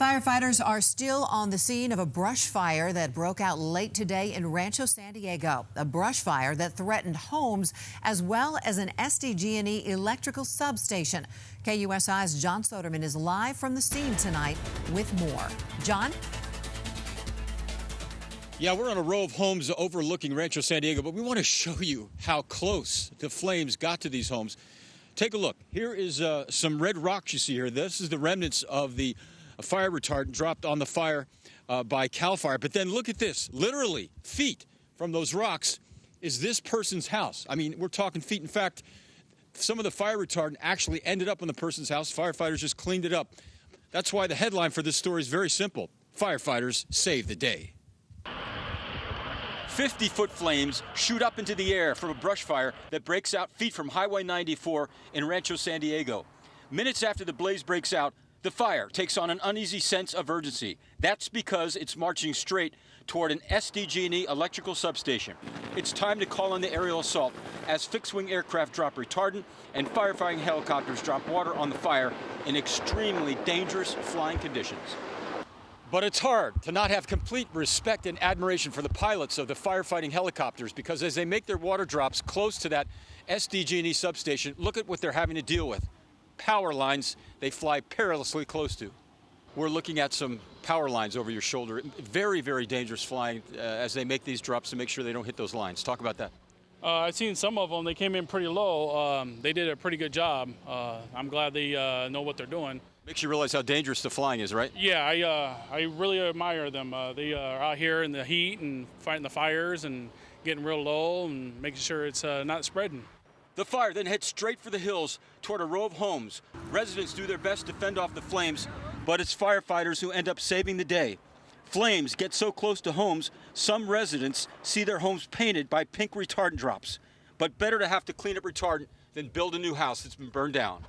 Firefighters are still on the scene of a brush fire that broke out late today in Rancho, San Diego. A brush fire that threatened homes as well as an SDG&E electrical substation. KUSI's John Soderman is live from the scene tonight with more. John? Yeah, we're on a row of homes overlooking Rancho, San Diego, but we want to show you how close the flames got to these homes. Take a look. Here is some red rocks you see here. This is the remnants of the fire retardant dropped on the fire by CAL FIRE. But then look at this. Literally feet from those rocks is this person's house. I mean, we're talking feet. In fact, some of the fire retardant actually ended up in the person's house. Firefighters just cleaned it up. That's why the headline for this story is very simple. Firefighters save the day. 50-foot flames shoot up into the air from a brush fire that breaks out feet from Highway 94 in Rancho, San Diego. Minutes after the blaze breaks out, the fire takes on an uneasy sense of urgency. That's because it's marching straight toward an SDG&E electrical substation. It's time to call in the aerial assault as fixed-wing aircraft drop retardant and firefighting helicopters drop water on the fire in extremely dangerous flying conditions. But it's hard to not have complete respect and admiration for the pilots of the firefighting helicopters, because as they make their water drops close to that SDG&E substation, look at what they're having to deal with. Power lines they fly perilously close to. We're looking at some power lines over your shoulder. Very, very dangerous flying as they make these drops to make sure they don't hit those lines. Talk about that. I've seen some of them. They came in pretty low. They did a pretty good job. I'm glad they know what they're doing. Makes you realize how dangerous the flying is, right? Yeah, I really admire them. They are out here in the heat and fighting the fires and getting real low and making sure it's not spreading. The fire then heads straight for the hills toward a row of homes. Residents do their best to fend off the flames, but it's firefighters who end up saving the day. Flames get so close to homes, some residents see their homes painted by pink retardant drops. But better to have to clean up retardant than build a new house that's been burned down.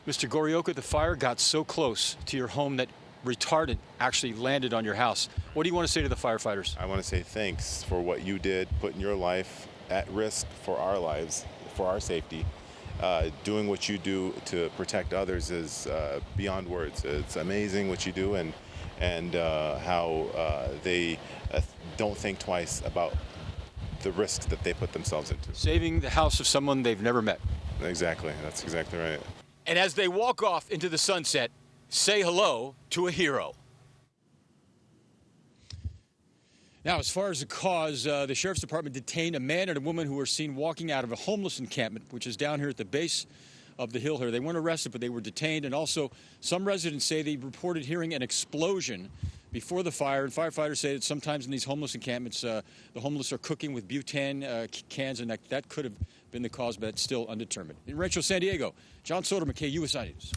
Mr. Gorioka, the fire got so close to your home that retardant actually landed on your house. What do you want to say to the firefighters? I want to say thanks for what you did, putting your life at risk for our lives, for our safety. Doing what you do to protect others is beyond words. It's amazing what you do, and how they don't think twice about the risks that they put themselves into. Saving the house of someone they've never met. Exactly. That's exactly right. And as they walk off into the sunset, say hello to a hero. Now, as far as the cause, the Sheriff's Department detained a man and a woman who were seen walking out of a homeless encampment, which is down here at the base of the hill here. They weren't arrested, but they were detained. And also, some residents say they reported hearing an explosion before the fire. And firefighters say that sometimes in these homeless encampments, the homeless are cooking with butane cans, and that could have been the cause, but it's still undetermined. In Rancho, San Diego, John Soderman, KUSI News.